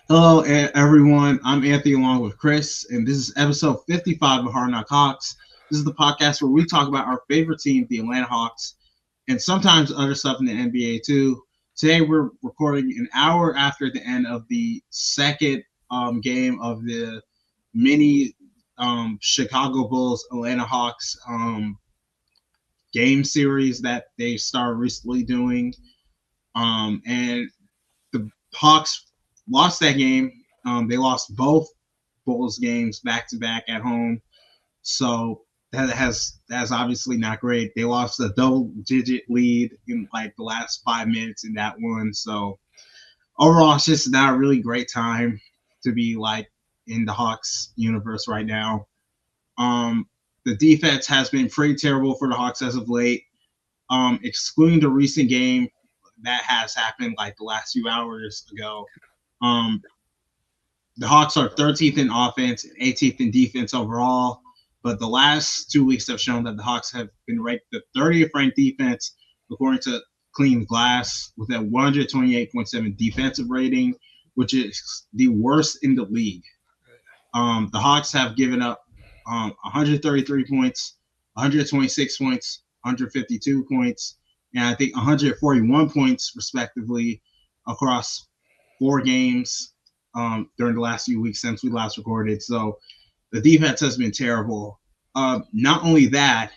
Hello, everyone. I'm Anthony along with Chris, and this is episode 55 of Hard Knock Hawks. This is the podcast where we talk about our favorite team, the Atlanta Hawks, and sometimes other stuff in the NBA too. Today, we're recording an hour after the end of the second game of the mini Chicago Bulls Atlanta Hawks game series that they started recently doing. And the Hawks lost that game. They lost both Bulls games back to back at home. So that's obviously not great. They lost a double digit lead in like the last 5 minutes in that one. So overall, it's just not a really great time to be like in the Hawks universe right now. Um, the defense has been pretty terrible for the Hawks as of late. Excluding the recent game that has happened like the last few hours ago. Um, the Hawks are 13th in offense and 18th in defense overall. But the last 2 weeks have shown that the Hawks have been ranked the 30th ranked defense according to Clean Glass with a 128.7 defensive rating, which is the worst in the league. The Hawks have given up 133 points, 126 points, 152 points, and I think 141 points respectively across 4 games during the last few weeks since we last recorded. So the defense has been terrible. Not only that,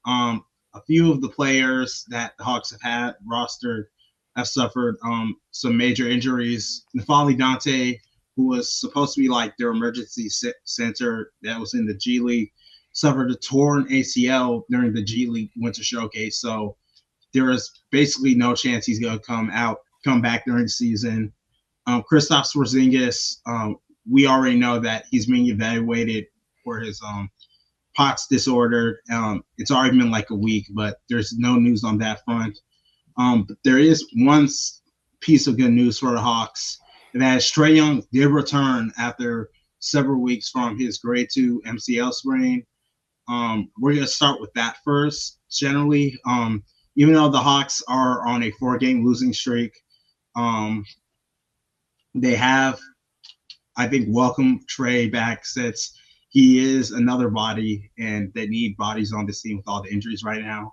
a few of the players that the Hawks have had rostered have suffered some major injuries. N'Faly Dante, who was supposed to be like their emergency center that was in the G League, suffered a torn ACL during the G League Winter Showcase. So there is basically no chance he's going to come back during the season. Kristaps Porzingis, we already know that he's being evaluated for his POTS disorder. It's already been like a week, but there's no news on that front. But there is one piece of good news for the Hawks, and that is Trae Young did return after several weeks from his grade 2 MCL sprain. We're going to start with that first. Generally, even though the Hawks are on a 4-game losing streak, um, they have, I think, welcomed Trae back since he is another body, and they need bodies on this team with all the injuries right now.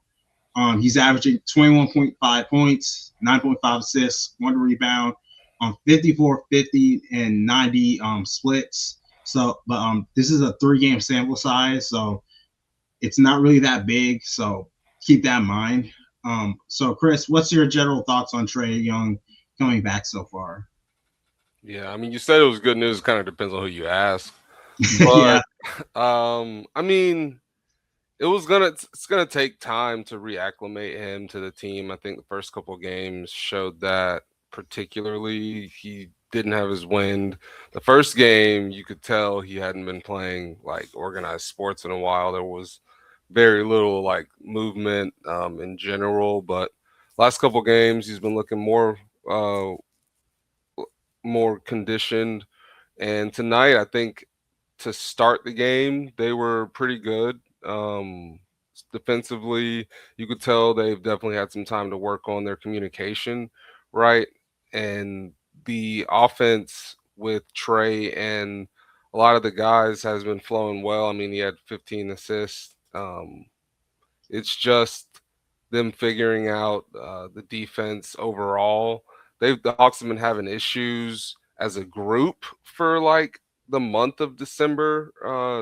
He's averaging 21.5 points, 9.5 assists, 1 rebound, 54, 50, and 90 splits. So, but this is a 3-game sample size, so it's not really that big. So keep that in mind. So Chris, what's your general thoughts on Trae Young coming back so far? Yeah, I mean, you said it was good news. Kind of depends on who you ask, but Yeah, I mean, it's gonna take time to reacclimate him to the team. I think the first couple games showed that. Particularly, he didn't have his wind. The first game, you could tell he hadn't been playing like organized sports in a while. There was very little like movement in general, but last couple games he's been looking more conditioned. And tonight, I think to start the game, they were pretty good. Defensively, you could tell they've definitely had some time to work on their communication, right? And the offense with Trey and a lot of the guys has been flowing well. I mean, he had 15 assists. It's just them figuring out the defense overall. The Hawks have been having issues as a group for like the month of December,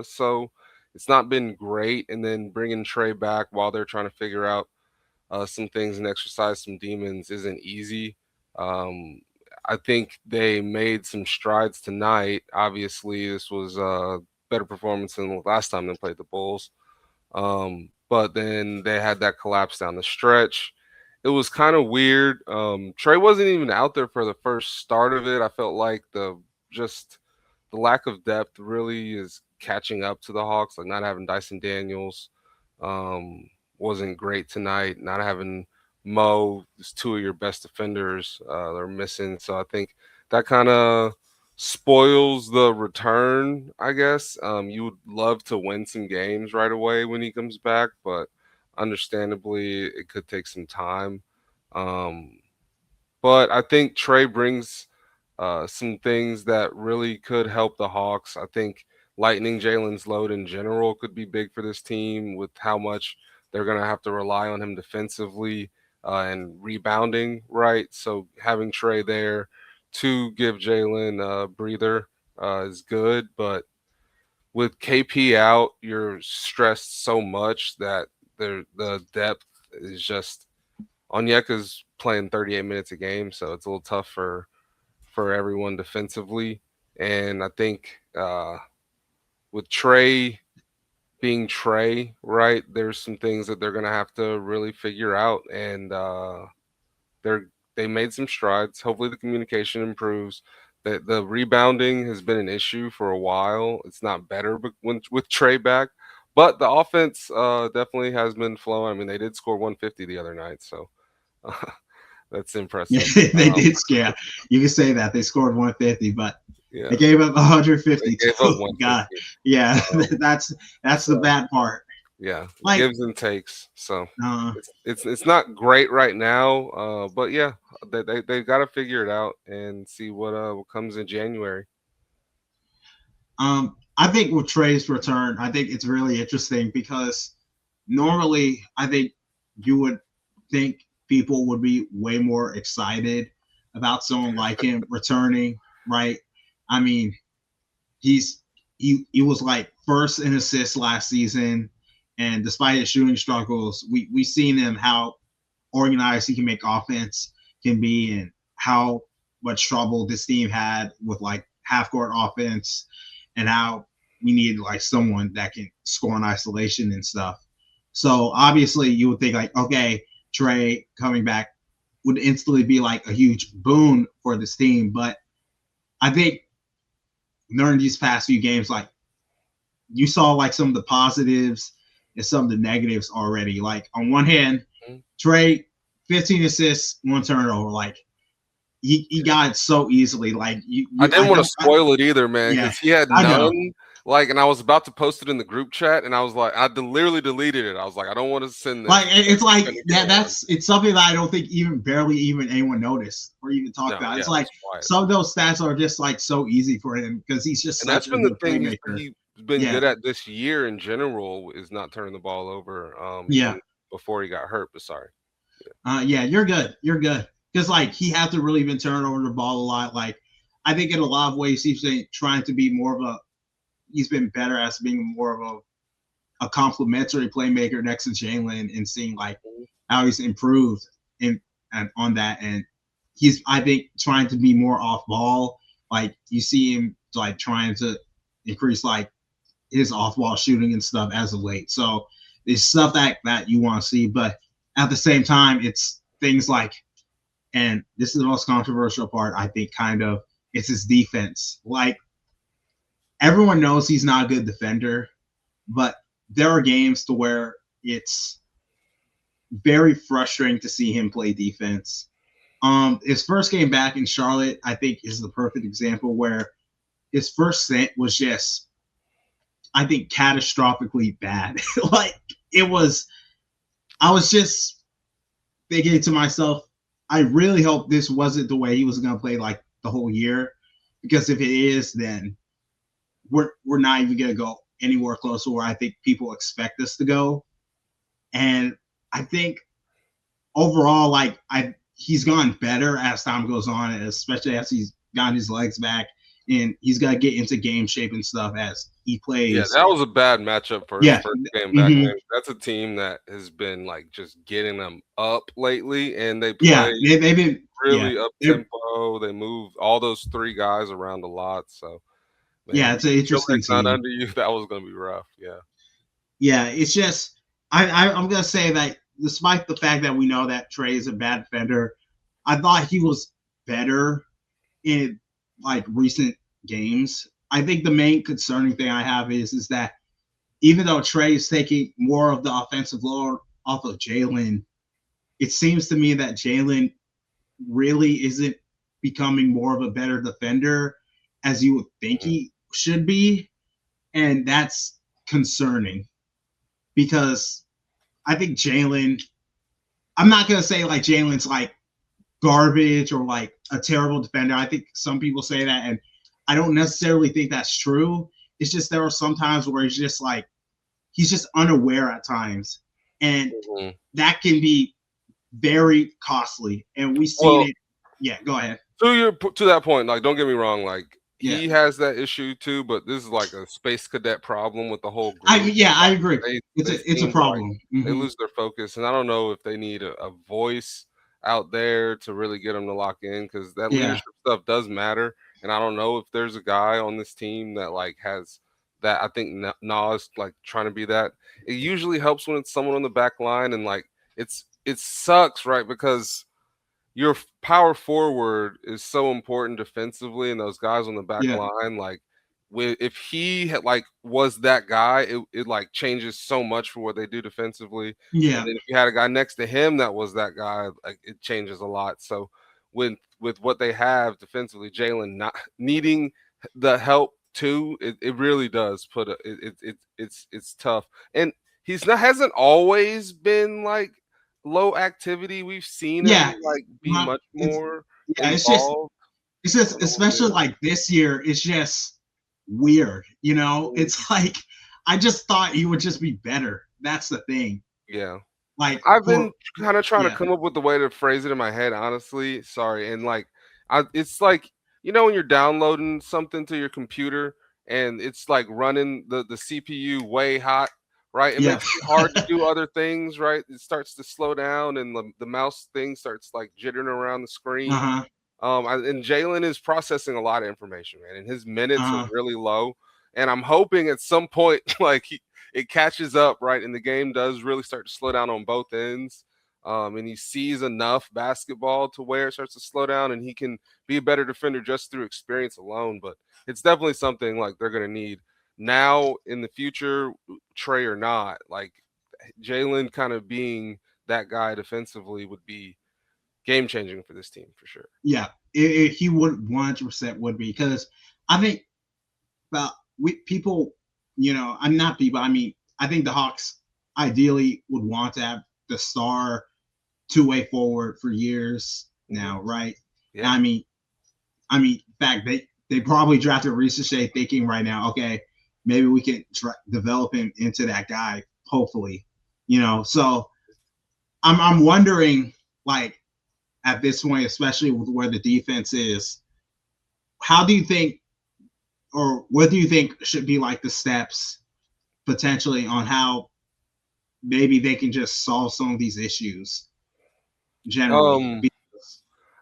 so it's not been great. And then bringing Trey back while they're trying to figure out some things and exercise some demons isn't easy. Um, I think they made some strides tonight. Obviously, this was a better performance than the last time they played the Bulls. But then they had that collapse down the stretch. It was kind of weird. Trey wasn't even out there for the first start of it. I felt like just the lack of depth really is catching up to the Hawks. Like not having Dyson Daniels um, wasn't great tonight. Not having Mo, is two of your best defenders, they're missing. So I think that kind of spoils the return, I guess. You would love to win some games right away when he comes back, but understandably, it could take some time. Um, but I think Trey brings some things that really could help the Hawks. I think lightening Jalen's load in general could be big for this team with how much they're going to have to rely on him defensively and rebounding, right? So having Trey there to give Jalen a breather is good, but with KP out, you're stressed so much that the depth is just Onyeka's playing 38 minutes a game, so it's a little tough for everyone defensively. And I think with Trey being Trey, right, there's some things that they're gonna have to really figure out, and they made some strides. Hopefully, the communication improves. The rebounding has been an issue for a while. It's not better with Trey back, but the offense definitely has been flowing. I mean, they did score 150 the other night, so that's impressive. They did scare. You can say that they scored 150, but Yeah. they gave up 150. They gave up 150. God, yeah, that's the bad part. Yeah, Like, gives and takes. So it's not great right now, but yeah, they got to figure it out and see what comes in January. I think with Trey's return, I think it's really interesting because normally I think you would think people would be way more excited about someone like him returning, right? I mean, he was like first in assists last season, and despite his shooting struggles, we seen him how organized he can make offense can be, and how much trouble this team had with like half court offense, and how we needed like someone that can score in isolation and stuff. So obviously, you would think like, okay, Trey coming back would instantly be like a huge boon for this team, but I think during these past few games, like you saw like some of the positives and some of the negatives already. Like on one hand, Trey, 15 assists, 1 turnover. Like he got it so easily. Like I didn't want to spoil it either, man, because he had none. Like, and I was about to post it in the group chat, and I was like, I literally deleted it. I was like, I don't want to send this. Like it's like it's something that I don't think barely anyone noticed or even talked about. It's like some of those stats are just like so easy for him because he's just such a good playmaker. He's been good at this year in general is not turning the ball over. Before he got hurt, but sorry. Yeah, you're good. You're good. Because like he had to really been turning over the ball a lot. Like I think in a lot of ways he's been trying to be more of he's been better as being more of a complementary playmaker next to Jalen, and seeing like how he's improved and on that. And he's, I think, trying to be more off ball. Like you see him like trying to increase like his off ball shooting and stuff as of late. So it's stuff that you want to see, but at the same time, it's things like, and this is the most controversial part, I think, kind of, it's his defense. Like, everyone knows he's not a good defender, but there are games to where it's very frustrating to see him play defense. His first game back in Charlotte, I think, is the perfect example where his first set was just, I think, catastrophically bad. Like, I was just thinking to myself, I really hope this wasn't the way he was going to play like the whole year, because if it is, then we're not even going to go anywhere close to where I think people expect us to go. And I think overall, like he's gone better as time goes on, and especially as he's gotten his legs back, and he's got to get into game shape and stuff as he plays. Yeah, that was a bad matchup for his first game back. Man. That's a team that has been like just getting them up lately, and they play they've been really up tempo. They move all those 3 guys around a lot. So man, it's an interesting team. Not under you, that was going to be rough. Yeah, it's just I'm going to say that despite the fact that we know that Trey is a bad defender, I thought he was better in like recent games. I think the main concerning thing I have is that even though Trey is taking more of the offensive load off of Jalen, it seems to me that Jalen really isn't becoming more of a better defender as you would think he should be. And that's concerning because I think Jalen, I'm not going to say like Jalen's like garbage or like a terrible defender. I think some people say that, and I don't necessarily think that's true. It's just there are some times where he's just unaware at times, and Mhm. that can be very costly. And we've seen Well, it. Yeah, go ahead. to that point, like, don't get me wrong, like, Yeah, he has that issue too, but this is like a space cadet problem with the whole group. I agree. They It's a seem to, like, problem. they Hmm. lose their focus, and I don't know if they need a voice out there to really get them to lock in, because that Yeah, leadership stuff does matter, and I don't know if there's a guy on this team that, like, has that. I think Nas, like, trying to be that. It usually helps when it's someone on the back line, and, like, it sucks, right? Because your power forward is so important defensively, and those guys on the back yeah, line, like, if he had, like, was that guy, it like changes so much for what they do defensively. And yeah, then if you had a guy next to him that was that guy, like, it changes a lot. So with what they have defensively, Jalen not needing the help too, it really does put it's tough. And he's not hasn't always been like low activity. We've seen yeah. him, like, be Uh, much it's more yeah. involved. It's I just don't know what it especially is. like this year. It's just weird. Mhm. It's like I just thought he would just be better. That's the thing. Yeah. Like I've for been kinda trying to yeah, come up with a way to phrase it in my head, honestly, sorry, and, like, it's like, when you're downloading something to your computer and it's, like, running the CPU way hot, right? It yeah. makes it hard to do other things, right? It starts to slow down and the mouse thing starts, like, jittering around the screen. Uh-huh. And Jalen is processing a lot of information, man, and his minutes are Uh-huh. really low. And I'm hoping at some point, like, it catches up, right, and the game does really start to slow down on both ends. And he sees enough basketball to where it starts to slow down, and he can be a better defender just through experience alone. But it's definitely something like they're going to need now in the future, Trey or not. Like, Jalen kind of being that guy defensively would be game changing for this team for sure. Yeah. He would 100% would be because I think about we people, I'm not people. I mean, I think the Hawks ideally would want to have the star two-way forward for years Hmm. now, right? Yeah. I mean, in fact, they probably drafted Shea thinking right now, okay, maybe we can develop him into that guy. Hopefully, So I'm wondering, like at this point, especially with where the defense is, how do you think, or what do you think should be like the steps potentially on how maybe they can just solve some of these issues generally? Um,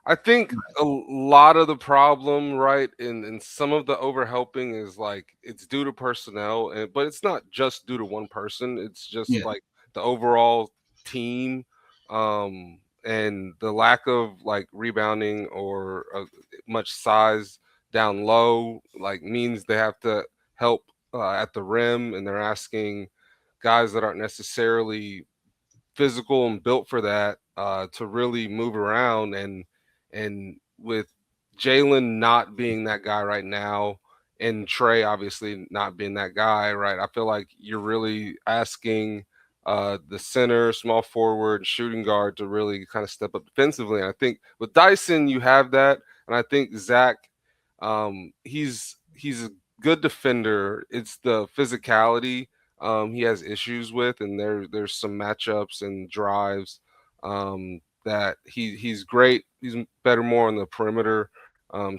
I think a lot of the problem, right, and some of the overhelping is like it's due to personnel, but it's not just due to one person. It's just Yeah. like the overall team, and the lack of like rebounding or much size down low, like, means they have to help at the rim, and they're asking guys that aren't necessarily physical and built for that, to really move around. And with Jalen not being that guy right now, and Trey obviously not being that guy, right? I feel like you're really asking the center, small forward, shooting guard to really kind of step up defensively. And I think with Dyson, you have that, and I think Zach, he's a good defender. It's the physicality he has issues with, and there's some matchups and drives that he's great. He's better more on the perimeter,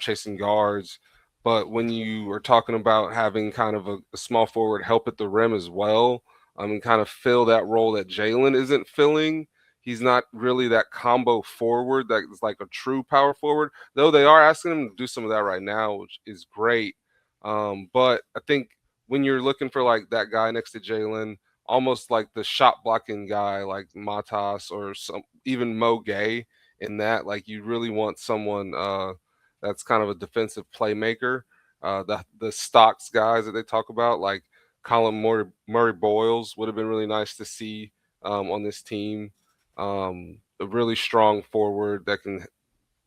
chasing guards. But when you are talking about having kind of a small forward help at the rim as well, and kind of fill that role that Jalen isn't filling, he's not really that combo forward that is like a true power forward. Though they are asking him to do some of that right now, which is great. But I think when you're looking for like that guy next to Jalen, almost like the shot blocking guy like Matas or some even Mo Gay, in that, like, you really want someone that's kind of a defensive playmaker. The stocks guys that they talk about, like Colin Murray Boyles, would have been really nice to see on this team. A really strong forward that can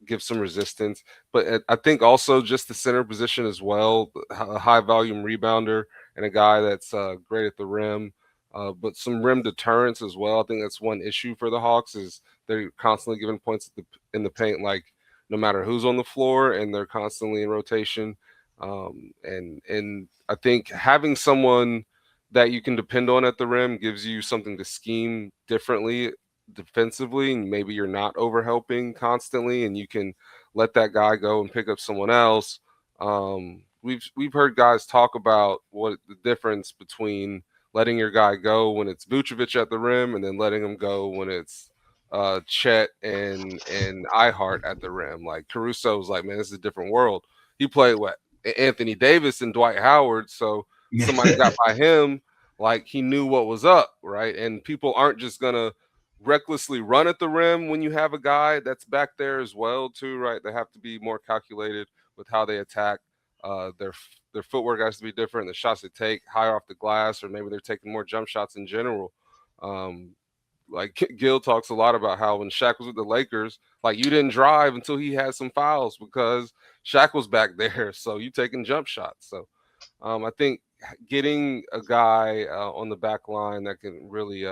give some resistance. But I think also just the center position as well, a high volume rebounder and a guy that's great at the rim, but some rim deterrence as well. I think that's one issue for the Hawks is they're constantly giving points in the paint, like no matter who's on the floor, and they're constantly in rotation. And I think having someone that you can depend on at the rim gives you something to scheme differently defensively, and maybe you're not overhelping constantly, and you can let that guy go and pick up someone else. We've heard guys talk about what the difference between letting your guy go when it's Vucevic at the rim, and then letting him go when it's Chet and iHeart at the rim. Like Caruso's like, man, this is a different world. He played what Anthony Davis and Dwight Howard, so somebody got by him, like he knew what was up, right? And people aren't just gonna recklessly run at the rim when you have a guy that's back there as well, too, right? They have to be more calculated with how they attack. Their footwork has to be different. The shots they take higher off the glass, or maybe they're taking more jump shots in general. Um, like Gil talks a lot about how when Shaq was with the Lakers, like you didn't drive until he had some fouls because Shaq was back there. So you taking jump shots. So I think getting a guy on the back line that can really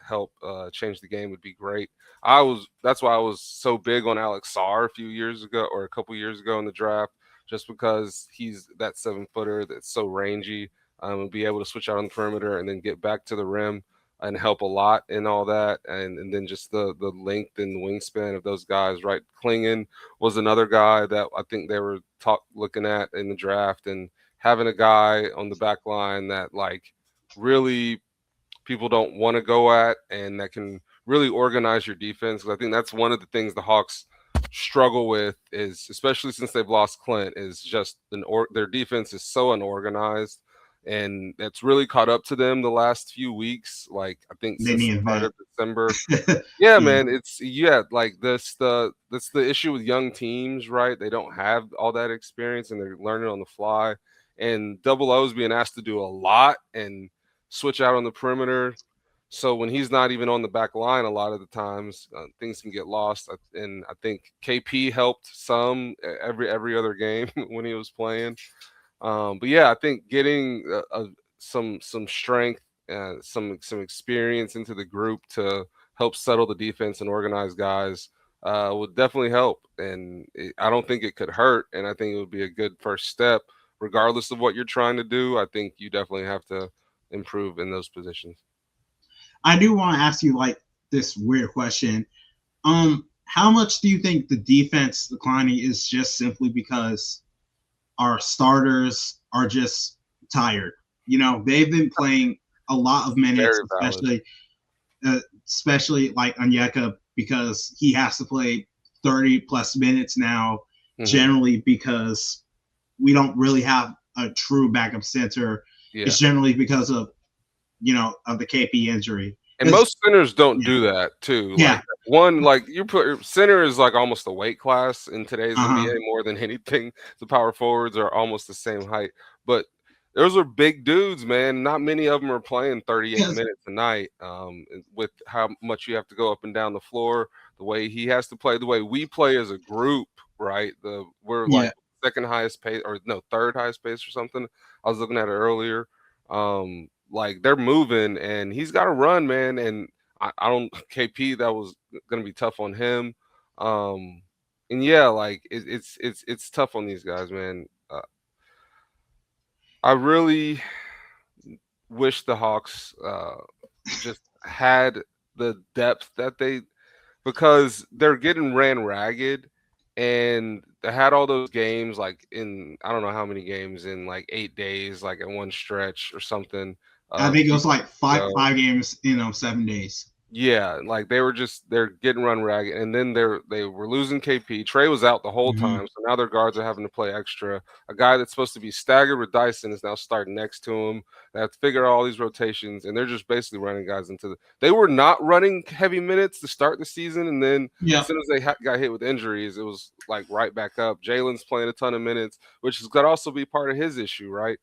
help change the game would be great. That's why I was so big on Alex Sarr a few years ago, or a couple years ago in the draft, just because he's that 7-footer that's so rangy, and be able to switch out on the perimeter and then get back to the rim and help a lot in all that. And then just the length and the wingspan of those guys, right? Klingon was another guy that I think they were looking at in the draft, and having a guy on the back line that like really people don't want to go at, and that can really organize your defense. Because I think that's one of the things the Hawks struggle with, is especially since they've lost Clint, is just their defense is so unorganized, and it's really caught up to them the last few weeks. Like I think They since the need start that. of December. Yeah, Yeah. man, like that's the issue with young teams, right? They don't have all that experience, and they're learning on the fly. And Double O's being asked to do a lot and switch out on the perimeter. So when he's not even on the back line, a lot of the times things can get lost. And I think KP helped some every other game when he was playing. But yeah, I think getting some strength, some experience into the group to help settle the defense and organize guys would definitely help. And I don't think it could hurt. And I think it would be a good first step, regardless of what you're trying to do. I think you definitely have to improve in those positions. I do want to ask you like this weird question. How much do you think the defense declining is just simply because our starters are just tired? You know, they've been playing a lot of minutes, Very valid. especially like Onyeka, because he has to play 30 plus minutes now, generally because we don't really have a true backup center. Yeah. It's generally because of, of the KP injury. And most centers don't do that too. Yeah. Like you put center is like almost a weight class in today's NBA more than anything. The power forwards are almost the same height, but those are big dudes, man. Not many of them are playing 38 minutes a night. With how much you have to go up and down the floor, the way he has to play, the way we play as a group, right? We're like second highest pace, or no, third highest pace or something. I was looking at it earlier. Like they're moving, and he's got to run, man. And I don't KP. That was going to be tough on him. And yeah, like it's tough on these guys, man. I really wish the Hawks just had the depth that because they're getting ran ragged, and they had all those games like in I don't know how many games in like 8 days, like in one stretch or something. I think it was like five games in 7 days. Yeah, like they're getting run ragged, and then they were losing KP. Trey was out the whole time, so now their guards are having to play extra. A guy that's supposed to be staggered with Dyson is now starting next to him. They have to figure out all these rotations, and they're just basically running guys into They were not running heavy minutes to start the season, and then as soon as they got hit with injuries, it was like right back up. Jalen's playing a ton of minutes, which is going to also be part of his issue, right?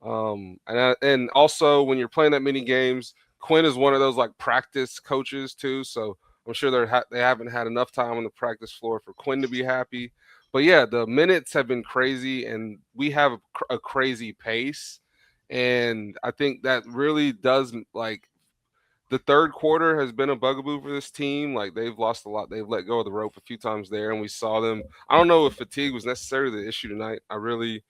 And also when you're playing that many games, Quinn is one of those like practice coaches too, so I'm sure they haven't had enough time on the practice floor for Quinn to be happy. But yeah, the minutes have been crazy, and we have a crazy pace, and I think that really does like the third quarter has been a bugaboo for this team. Like they've lost a lot. They've let go of the rope a few times there, and we saw them. I don't know if fatigue was necessarily the issue tonight. I really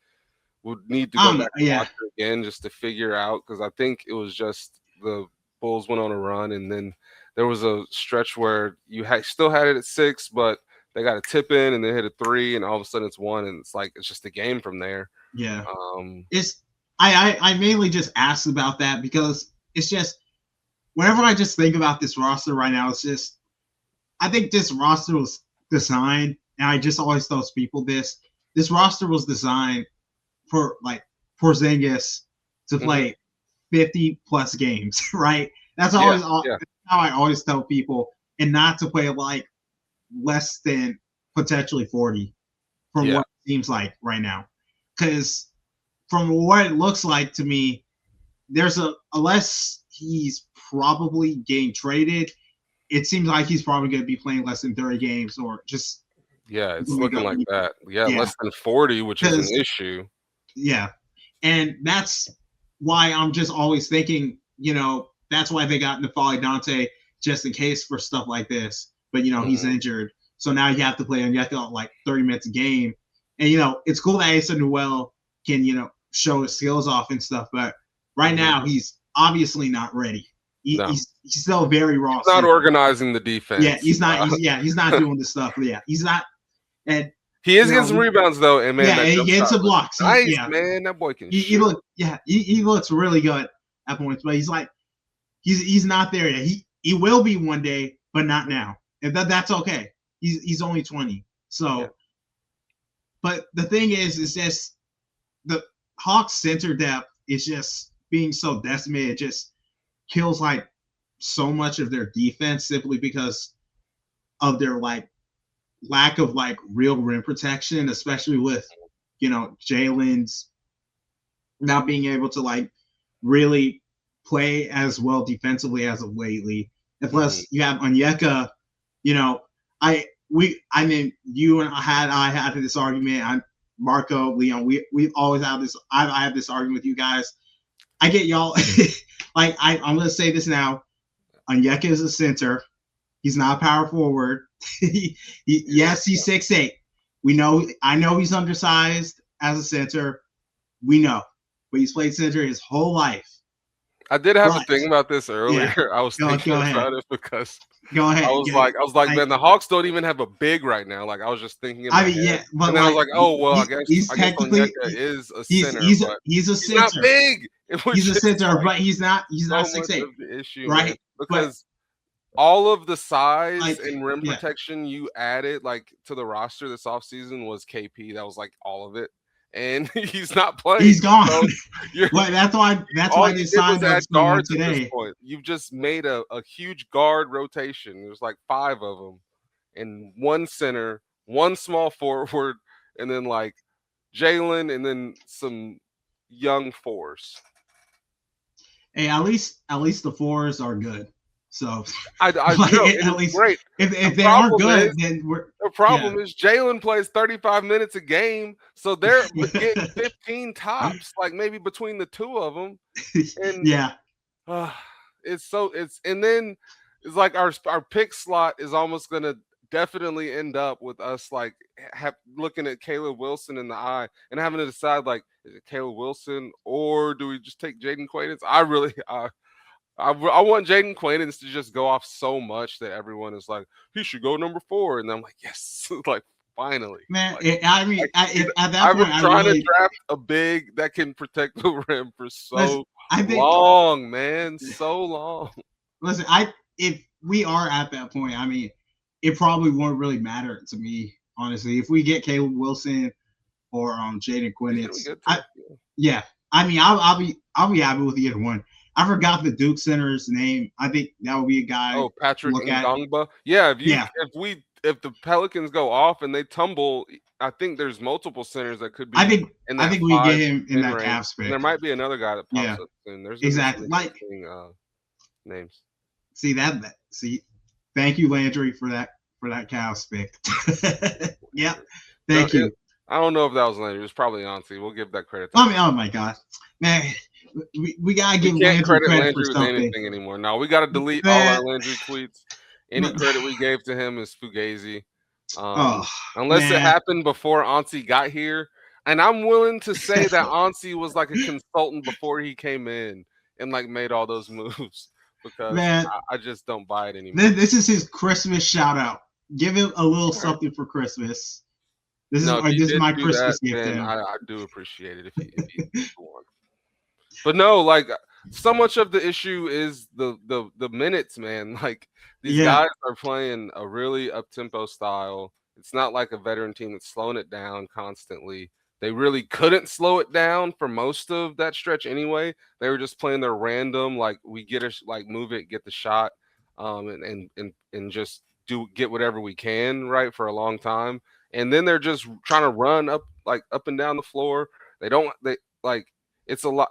would need to go back and Yeah, watch it again just to figure out, because I think it was just the Bulls went on a run, and then there was a stretch where you still had it at 6, but they got a tip in and they hit a 3, and all of a sudden it's 1, and it's like it's just a game from there. yeah. I mainly just asked about that because it's just whenever I just think about this roster right now, it's just I think this roster was designed, and I just always tell people this roster was designed for like Porzingis to play 50 plus games, right? That's always that's how I always tell people, and not to play like less than potentially 40 from what it seems like right now. Because from what it looks like to me, there's unless he's probably getting traded, it seems like he's probably going to be playing less than 30 games or just. Yeah, it's looking like that. Yeah, less than 40, which is an issue. Yeah. And that's why I'm just always thinking, that's why they got N'Faly Dante just in case for stuff like this. But, he's injured. So now you have to play him. You have to like 30 minutes a game. And, it's cool that Asa Newell can, show his skills off and stuff. But right now, he's obviously not ready. He's still very raw. He's not organizing the defense. Yeah, he's not. He's not doing this stuff. Yeah, he's not. And he is getting some rebounds though, and man, and he gets some blocks. Nice, man. That boy can. He looks really good at points, but he's like, he's not there yet. He will be one day, but not now. And that's okay. He's only 20. So, but the thing is just the Hawks center depth is just being so decimated. It just kills like so much of their defense simply because of their like lack of like real rim protection, especially with Jalen's not being able to like really play as well defensively as of lately. And plus you have Onyeka, I mean you and I had this argument. Marco, Leon, we've always had this. I have this argument with you guys. I get y'all. Like I'm gonna say this now. Onyeka is a center. He's not a power forward. Yes, he's 6'8". We know. I know he's undersized as a center. We know, but he's played center his whole life. I did have a thing about this earlier. Yeah. I was thinking about it because I was like, man, the Hawks don't even have a big right now. Like I was just thinking. But and I was like, oh well, I guess Onyeka is a center. He's a center. He's not big. He's a center, but he's not 6'8". The issue, right? Man, because all of the size and rim protection you added like to the roster this offseason was KP. That was like all of it. And he's not playing. He's gone. So that's why they signed that guards today. At this point. You've just made a huge guard rotation. There's like 5 of them, and 1 center, 1 small forward, and then like Jalen, and then some young 4s. Hey, at least the 4s are good. So I know at least great. If they aren't good, then the problem is Jalen plays 35 minutes a game, so they're getting 15 tops, like maybe between the 2 of them. And and then it's like our pick slot is almost gonna definitely end up with us like looking at Caleb Wilson in the eye and having to decide like, is it Caleb Wilson or do we just take Jaden Quaidance? I want Jaden Quaidance to just go off so much that everyone is like, he should go number 4. And I'm like, yes, like finally. Man, like, at that I've point, been trying to draft a big that can protect the rim for so long, man. So long. Listen, if we are at that point, I mean, it probably won't really matter to me, honestly. If we get Caleb Wilson or Jaden Quaidance, I mean, I'll be happy with either one. I forgot the Duke center's name. I think that would be a guy. Oh, Patrick Ngongba. Yeah, if the Pelicans go off and they tumble, I think there's multiple centers that could be. I think we get him in that cap space. There might be another guy that pops up soon. There's exactly like names. See. Thank you, Landry, for that cap pick. Yeah, thank you. I don't know if that was Landry. It was probably Auntie. We'll give that credit. Oh my God, man. we gotta We give can't Landry credit credit for Landry with something, anything anymore. No, we got to delete all man. our Landry tweets. Any credit we gave to him is fugazi. Oh Unless it man, happened before Ansi got here, and I'm willing to say that Ansi was like a consultant before he came in and like made all those moves because man, I just don't buy it anymore. this is his Christmas shout out. Give him a little Right. something for Christmas. No, if he This is did my do that, Christmas gift to then him. I do appreciate it if he won. But no, like so much of the issue is the minutes, man. Like these Yeah, guys are playing a really up tempo style. It's not like a veteran team that's slowing it down constantly. They really couldn't slow it down for most of that stretch anyway. They were just playing their random, like we get a like move it, get the shot, and just do get whatever we can right for a long time. And then they're just trying to run up and down the floor. They like it's a lot.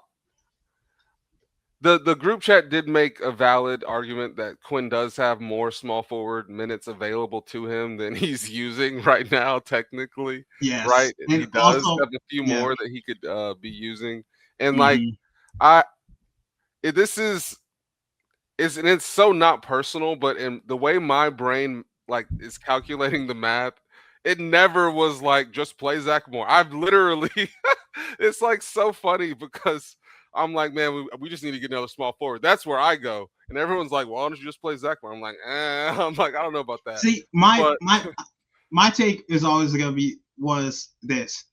The group chat did make a valid argument that Quinn does have more small forward minutes available to him than he's using right now, technically, yes, right? and He does also, have a few yeah, more that he could be using, and like hmm I, this is and it's so not personal, but in the way my brain like is calculating the math, it never was like just play Zach Moore. I've literally, it's like so funny because I'm like, man, we just need to get another small forward. That's where I go, and everyone's like, well, why don't you just play Zach Moore? I'm like, I'm like, I don't know about that, see, but my take is always gonna be was this: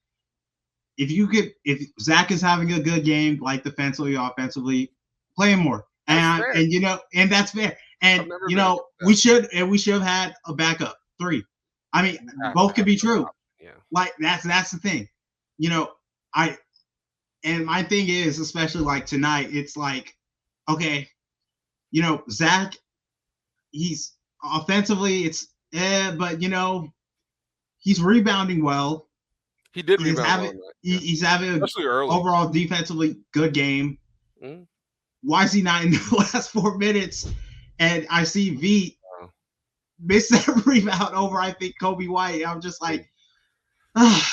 if Zach is having a good game, like defensively, offensively, play him more, that's fair. and that's fair. I've And never been against that. we should have had a backup three. I mean, You have to both could have be another true. option, yeah. Like that's the thing. You know, I and my thing is, especially like tonight, it's like, okay, Zach, he's offensively, but he's rebounding well. He did He's rebound well having in that, yeah, he's having an especially early. overall defensively good game. Mhm. Why is he not in the last 4 minutes? And I see V Wow. miss that rebound over, I think, Kobe White. I'm just like, oh,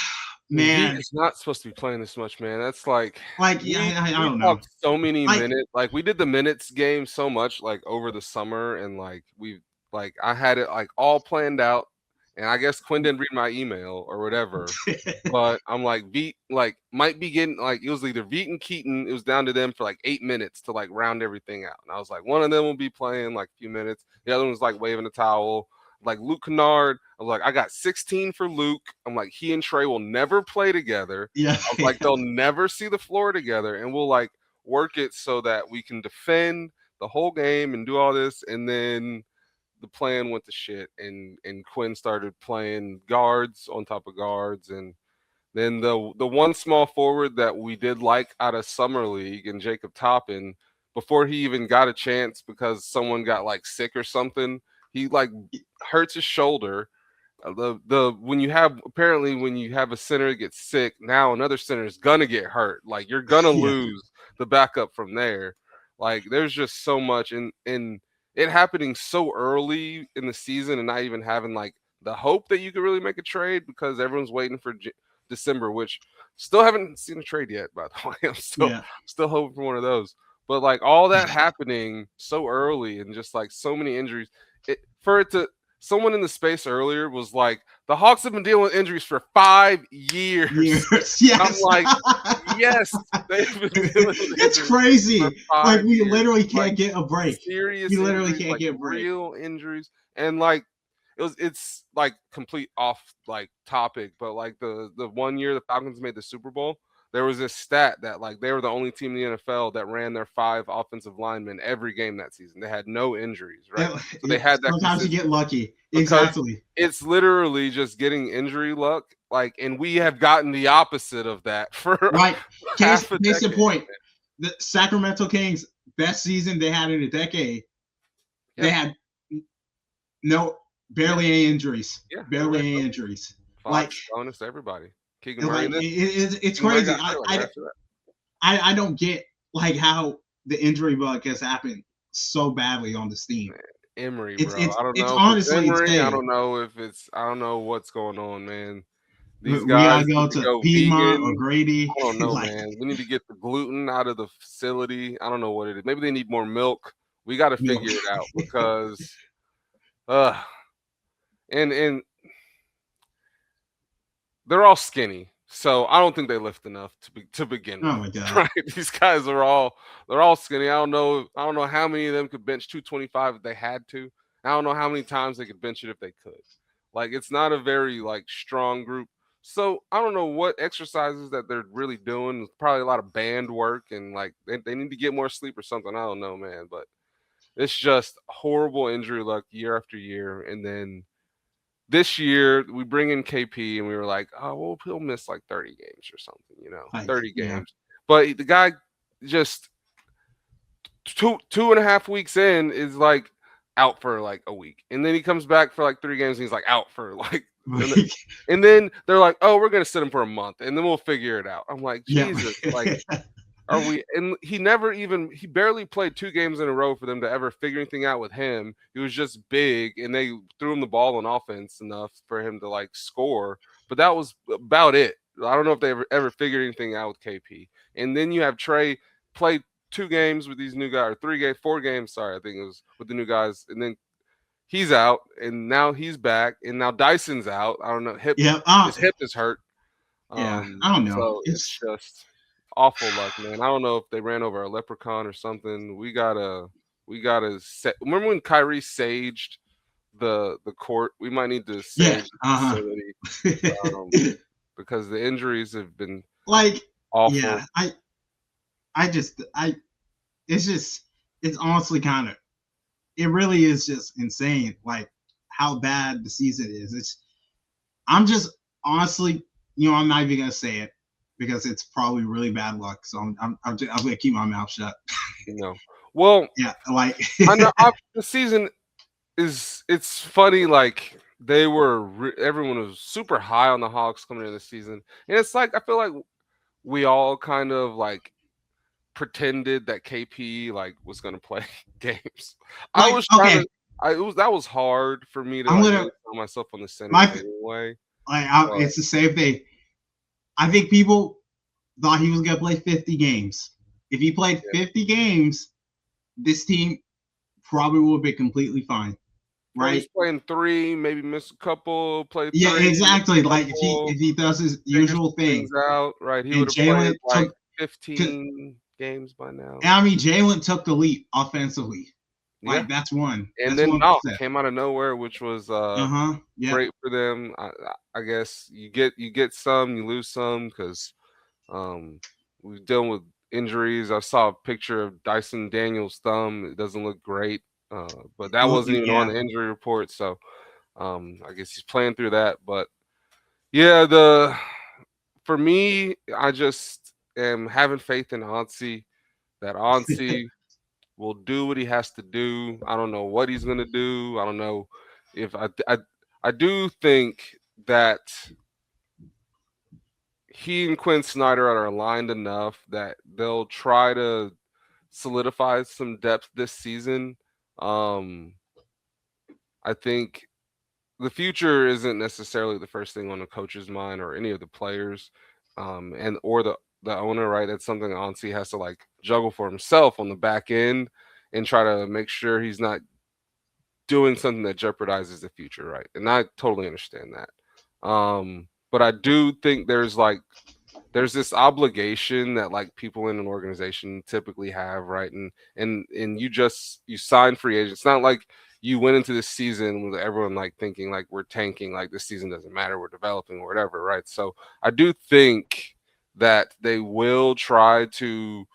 And V man. is not supposed to be playing this much, man. That's like Like, yeah, I we don't know. talked so many Like, minutes. Like we did the minutes game so much like over the summer, and like I had it like all planned out. And I guess Quinn didn't read my email or whatever. But I'm like Veet like might be getting like it was either Veet and Keaton. It was down to them for like 8 minutes to like round everything out. And I was like, one of them will be playing like a few minutes. The other one's like waving a towel. Like Luke Kennard, I was like, I got 16 for Luke. I'm like, he and Trey will never play together. yeah. I was like, they'll never see the floor together, and we'll like work it so that we can defend the whole game and do all this. And then the plan went to shit, and Quinn started playing guards on top of guards, and then the one small forward that we did like out of summer league and Jacob Toppin, before he even got a chance because someone got like sick or something, he like hurts his shoulder. The when you have apparently when you have a center that gets sick, now another center is gonna get hurt. Like you're gonna Yeah. lose the backup from there. Like there's just so much, and it happening so early in the season, and not even having like the hope that you could really make a trade because everyone's waiting for December, which still haven't seen a trade yet. By the way, I'm Yeah. still hoping for one of those. But like all that happening so early and just like so many injuries, for it to someone in the space earlier was like, the Hawks have been dealing with injuries for 5 years. Years. I'm Yes. like, yes, they've been dealing with It's injuries crazy. for Like, 5 we years. literally can't Like get a break. serious We literally injuries, can't like get a break. real injuries, and like it's like complete off like topic, but like the one year the Falcons made the Super Bowl, there was this stat that like they were the only team in the NFL that ran their 5 offensive linemen every game that season. They had no injuries, right? So they had that Sometimes you get lucky. because Exactly. it's literally just getting injury luck. Like, and we have gotten the opposite of that for Like, half a case in decade. point, the Sacramento Kings best season they had in a decade. Yeah. They had barely any injuries. Yeah, Barely any injuries. Fox, Like, bonus to everybody. Keegan like Murray, it's Keegan Murray crazy. got hurt after that. I don't get like how the injury bug has happened so badly on this team. Man, Emery, It's bro. I don't it's know if it's honestly Emery. I insane. don't know if it's I don't know what's going on, man. These We guys gotta go need to to go Piedmont or vegan. Grady. I don't know, Like, man. We need to get the gluten out of the facility. I don't know what it is. Maybe they need more milk. We got to milk. figure it out because, uh, and they're all skinny. So I don't think they lift enough to begin Oh with. my god. Right? These guys are all skinny. I don't know how many of them could bench 225 if they had to. I don't know how many times they could bench it if they could. Like it's not a very like strong group. So I don't know what exercises that they're really doing. It's probably a lot of band work and like they need to get more sleep or something. I don't know, man. But it's just horrible injury luck year after year. And then this year we bring in KP and we were like, oh well, he'll miss like 30 games or something, Like, 30 yeah. games. But the guy just two and a half weeks in is like out for like a week, and then he comes back for like 3 games and he's like out for like, and then they're like, oh, we're gonna sit him for a month and then we'll figure it out. I'm like, yeah. Jesus, like are we? And he barely played 2 games in a row for them to ever figure anything out with him. He was just big, and they threw him the ball on offense enough for him to like score. But that was about it. I don't know if they ever figured anything out with KP. And then you have Trey play 2 games with these new guys, or 3 games, 4 games. Sorry, I think it was with the new guys, and then he's out, and now he's back, and now Dyson's out. I don't know, Yeah. his hip is hurt. Yeah. I don't know. So it's just awful luck, man. I don't know if they ran over a leprechaun or something. We gotta set. Remember when Kyrie saged the court? We might need to yeah. sage the facility because the injuries have been like, awful. yeah. I just it's just it's honestly kind of it really is just insane. Like how bad the season is. I'm just honestly, I'm not even gonna say it because it's probably really bad luck. So I'm gonna keep my mouth shut. Well, Yeah, like I know the season it's funny. Like everyone was super high on the Hawks coming into the season, and it's like I feel like we all kind of like pretended that KP like was gonna play games. I like was trying okay, to. That was hard for me to I'm like gonna really throw myself on the center my anyway. But it's the same thing. I think people thought he was gonna play 50 games. If he played yeah. 50 games, this team probably would be completely fine. Well, Right? he's playing 3, maybe miss a couple, play Yeah, 3, miss exactly. a Like couple, if he does his figure usual some things thing, out, right? He and would have played Jalen like took, cause, 15 games by now. I mean, Jalen took the leap offensively. Yeah. Like that's one. And That's then Mount 1%. came out of nowhere, which was Yeah. great for them. I guess you get some, you lose some because we're dealing with injuries. I saw a picture of Dyson Daniels' thumb. It doesn't look great, but that Well, wasn't even on yeah. the injury report. So I guess he's playing through that. But yeah, for me, I just am having faith in Ansi. That Ansi will do what he has to do. I don't know what he's gonna do. I don't know if I do think that he and Quinn Snyder are aligned enough that they'll try to solidify some depth this season. Um, I think the future isn't necessarily the first thing on the coach's mind or any of the players, and or the owner, right? That's something Ansi has to like juggle for himself on the back end and try to make sure he's not doing something that jeopardizes the future, right? And I totally understand that. But I do think there's this obligation that like people in an organization typically have, right? And you sign free agents. It's not like you went into this season with everyone like thinking like we're tanking, like this season doesn't matter, we're developing or whatever, right? So I do think that they will try to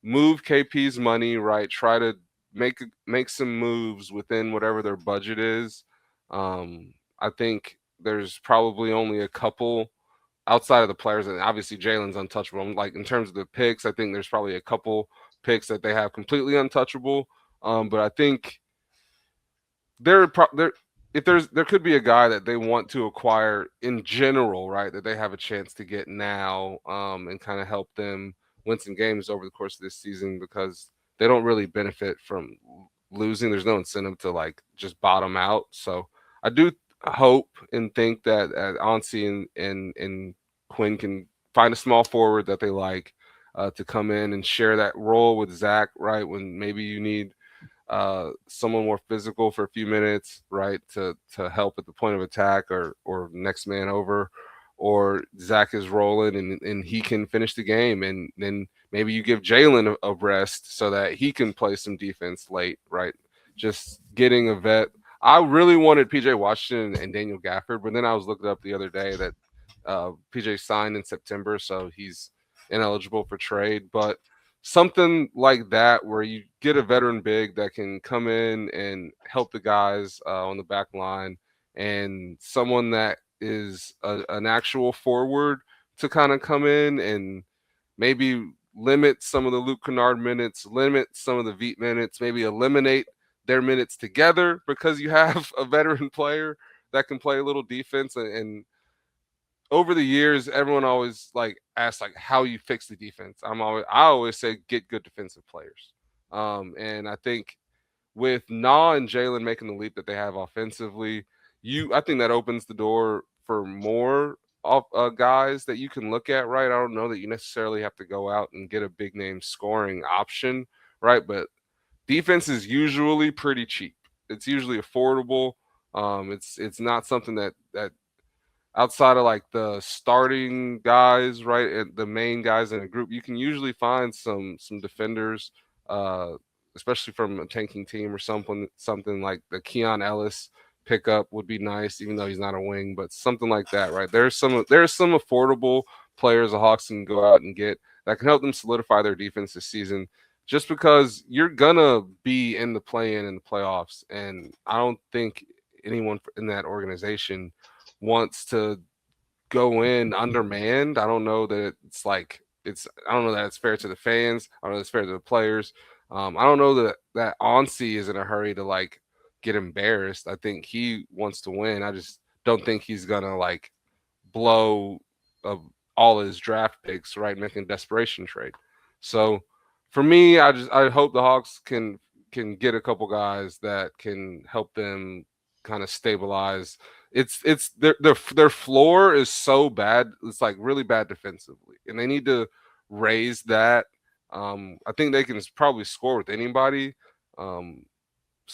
move KP's money, right? Try to make some moves within whatever their budget is. I think there's probably only a couple outside of the players, and obviously Jalen's untouchable. Like in terms of the picks, I think there's probably a couple picks that they have completely untouchable. But I think there if there could be a guy that they want to acquire in general, right? That they have a chance to get now, and kind of help them win some games over the course of this season because they don't really benefit from losing. There's no incentive to like just bottom out. So I do hope and think that Ansi and Quinn can find a small forward that they like to come in and share that role with Zach, right? When maybe you need someone more physical for a few minutes, right, to help at the point of attack or next man over, or Zach is rolling and he can finish the game, and then maybe you give Jalen a rest so that he can play some defense late, right? Just getting a vet. I really wanted PJ Washington and Daniel Gafford, but then I was looking up the other day that PJ signed in September, so he's ineligible for trade. But something like that where you get a veteran big that can come in and help the guys on the back line, and someone that is an actual forward to kind of come in and maybe limit some of the Luke Kennard minutes, limit some of the Veet minutes, maybe eliminate their minutes together because you have a veteran player that can play a little defense. And over the years, everyone always like asks like how you fix the defense. I always say get good defensive players. And I think with Na and Jalen making the leap that they have offensively, I think that opens the door for more guys that you can look at, right? I don't know that you necessarily have to go out and get a big name scoring option, right? But defense is usually pretty cheap. It's usually affordable. It's not something that outside of like the starting guys, right, and the main guys in a group, you can usually find some defenders, uh, especially from a tanking team or something like the Keon Ellis pickup would be nice, even though he's not a wing, but something like that, right? There's some affordable players the Hawks can go out and get that can help them solidify their defense this season. Just because you're gonna be in the play-in and the playoffs, and I don't think anyone in that organization wants to go in undermanned. I don't know that it's like I don't know that it's fair to the fans. I don't know it's fair to the players. I don't know that Onsi is in a hurry to like get embarrassed. I think he wants to win. I just don't think he's gonna like blow of all his draft picks, right? Making a desperation trade. So for me, I hope the Hawks can get a couple guys that can help them kind of stabilize. It's their floor is so bad. It's like really bad defensively, and they need to raise that. I think they can probably score with anybody. Um,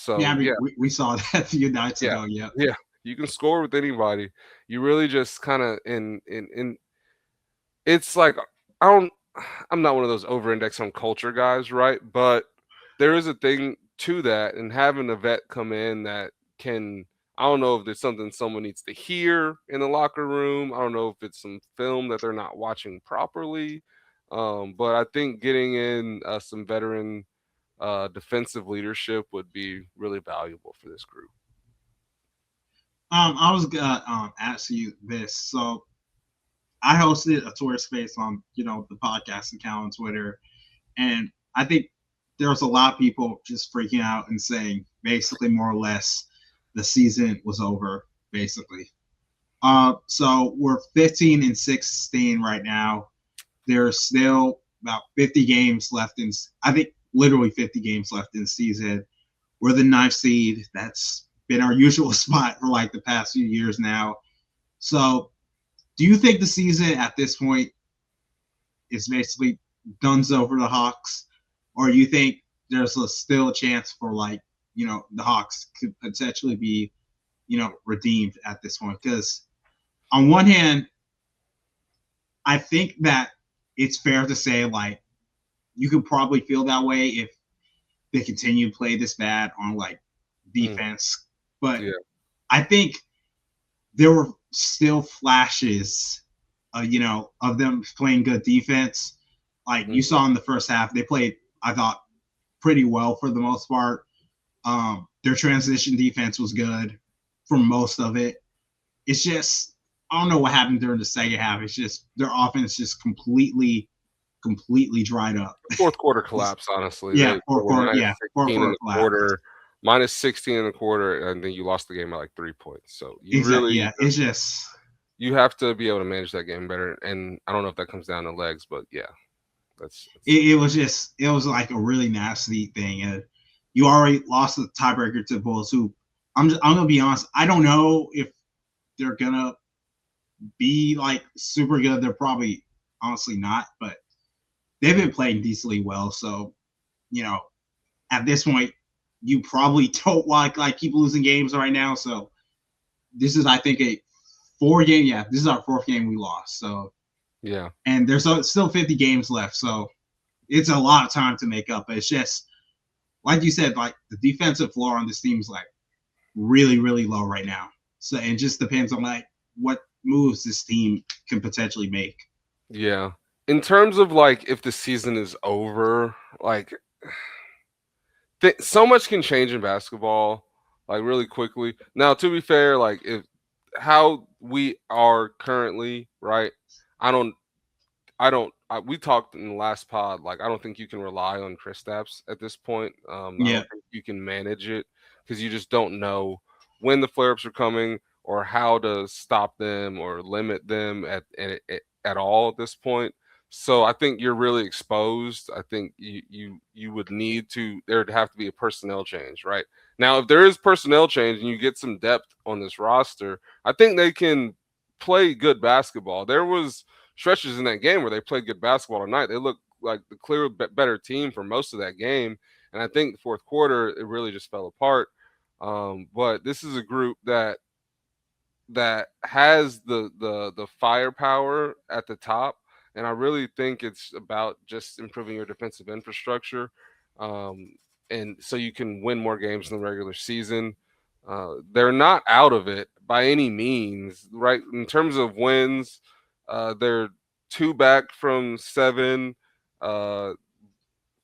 Yeah, I so mean, yeah, we saw that a few nights yeah, ago. Yeah. yeah. You can score with anybody. You really just kind of in it's like I don't I'm not one of those over index on culture guys, right? But there is a thing to that, and having a vet come in that can I don't know if there's something someone needs to hear in the locker room. I don't know if it's some film that they're not watching properly. But I think getting in some veteran defensive leadership would be really valuable for this group. I was gonna ask you this. So I hosted a Twitter space on the podcast account on Twitter, and I think there was a lot of people just freaking out and saying basically more or less the season was over. Basically, so we're 15 and 16 right now. There's still about 50 games left in. I think literally 50 games left in the season. We're the ninth seed. That's been our usual spot for like the past few years now. So, do you think the season at this point is basically donezo for the Hawks, or do you think there's still a chance for like the Hawks could potentially be redeemed at this point? Because on one hand, I think that it's fair to say like you could probably feel that way if they continue to play this bad on like defense, but Yeah. I think there were still flashes, of them playing good defense. Like you saw in the first half, they played, I thought, pretty well for the most part. Their transition defense was good for most of it. It's just I don't know what happened during the second half. It's just their offense just completely dried up. Fourth quarter collapse, honestly. Yeah, They fourth were quarter. minus Yeah, fourth 16 in quarter the collapse. quarter, minus 16 in the quarter, and then you lost the game by like 3 points. So you Exactly. really Yeah, it's just you have to be able to manage that game better. And I don't know if that comes down to legs, but yeah, that's it was like a really nasty thing, and you already lost the tiebreaker to Bulls, who I'm gonna be honest. I don't know if they're gonna be like super good. They're probably honestly not, but they've been playing decently well. So you know, at this point, you probably don't like keep losing games right now. So this is, I think, a 4 game. Yeah, this is our 4th game we lost. So Yeah. and there's still 50 games left. So it's a lot of time to make up. But it's just like you said, like the defensive floor on this team is like really, really low right now. So it just depends on like what moves this team can potentially make. Yeah. In terms of like if the season is over, like so much can change in basketball, like really quickly. Now, to be fair, like if how we are currently, right? I don't we talked in the last pod. Like, I don't think you can rely on Kristaps at this point. I Yeah, don't think you can manage it because you just don't know when the flare ups are coming or how to stop them or limit them at all at this point. So I think you're really exposed. I think you would need to there would have to be a personnel change, right? Now, if there is personnel change and you get some depth on this roster, I think they can play good basketball. There was stretches in that game where they played good basketball tonight. They looked like the clear better team for most of that game, and I think the fourth quarter it really just fell apart. But this is a group that has the firepower at the top, and I really think it's about just improving your defensive infrastructure, um, and so you can win more games in the regular season. They're not out of it by any means, right? In terms of wins, they're 2 back from 7. Uh,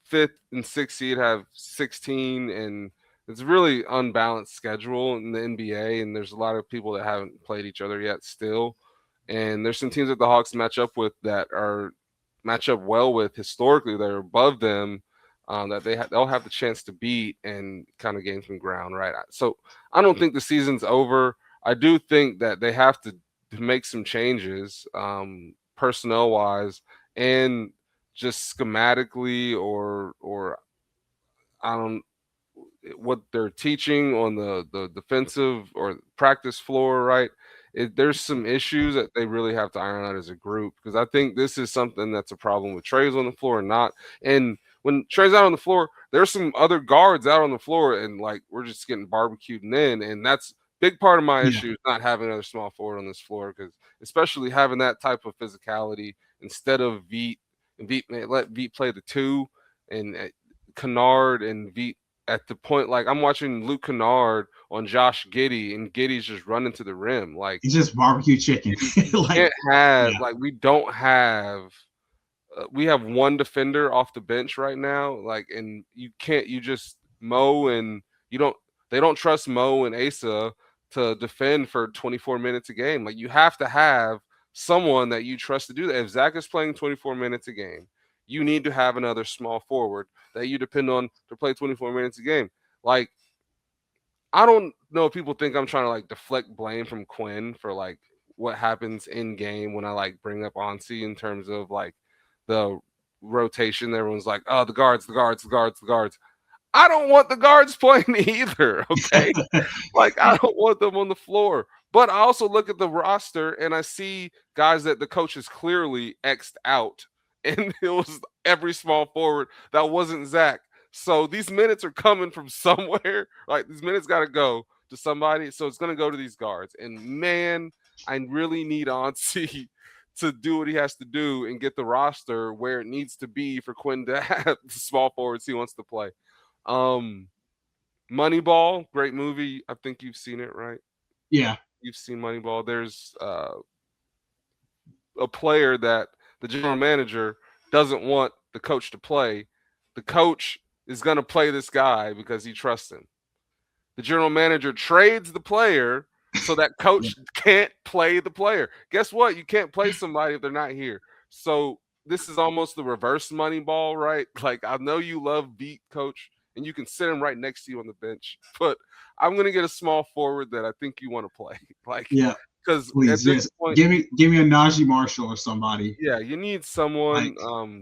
Fifth and sixth seed have 16, and it's a really unbalanced schedule in the NBA. And there's a lot of people that haven't played each other yet, still. And there's some teams that the Hawks match up with that are match up well with historically that are above them. That they'll have the chance to beat and kind of gain some ground, right? So I don't think the season's over. I do think that they have to make some changes, personnel wise, and just schematically or I don't what they're teaching on the defensive or practice floor, right? There's some issues that they really have to iron out as a group because I think this is something that's a problem with Trey's on the floor or not. And when Trey's out on the floor, there's some other guards out on the floor, and like we're just getting barbecued in, and that's big part of my yeah. issue is not having another small forward on this floor because especially having that type of physicality instead of Veet and Veet let Veet play the 2 and Kennard and Veet at the point like I'm watching Luke Kennard on Josh Giddey, and Giddey's just running to the rim. Like It's just barbecue chicken. you Like, can't have yeah, like we don't have we have one defender off the bench right now. Like, and you can't you just Mo and you don't they don't trust Mo and Asa to defend for 24 minutes a game. Like you have to have someone that you trust to do that. If Zach is playing 24 minutes a game, you need to have another small forward that you depend on to play 24 minutes a game. Like I don't know if people think I'm trying to like deflect blame from Quinn for like what happens in game when I like bring up Ansi in terms of like the rotation. Everyone's like, oh, the guards, the guards, the guards, the guards. I don't want the guards playing either. Okay. Like I don't want them on the floor. But I also look at the roster and I see guys that the coach has clearly X'd out. And it was every small forward that wasn't Zach. So these minutes are coming from somewhere. Like these minutes got to go to somebody. So it's going to go to these guards. And man, I really need Ansi to do what he has to do and get the roster where it needs to be for Quinn to have the small forwards he wants to play. Um, Moneyball, great movie. I think you've seen it, right? yeah, You've seen Moneyball. There's a player that the general manager doesn't want the coach to play. The coach is going to play this guy because he trusts him. The general manager trades the player so that yeah, coach can't play the player. Guess what? You can't play somebody if they're not here. So this is almost the reverse money ball, right? Like I know you love beat coach and you can sit him right next to you on the bench, but I'm gonna get a small forward that I think you want to play. Like yeah. because at Please, this just point, give me a Najee Marshall or somebody. yeah, you need Like, someone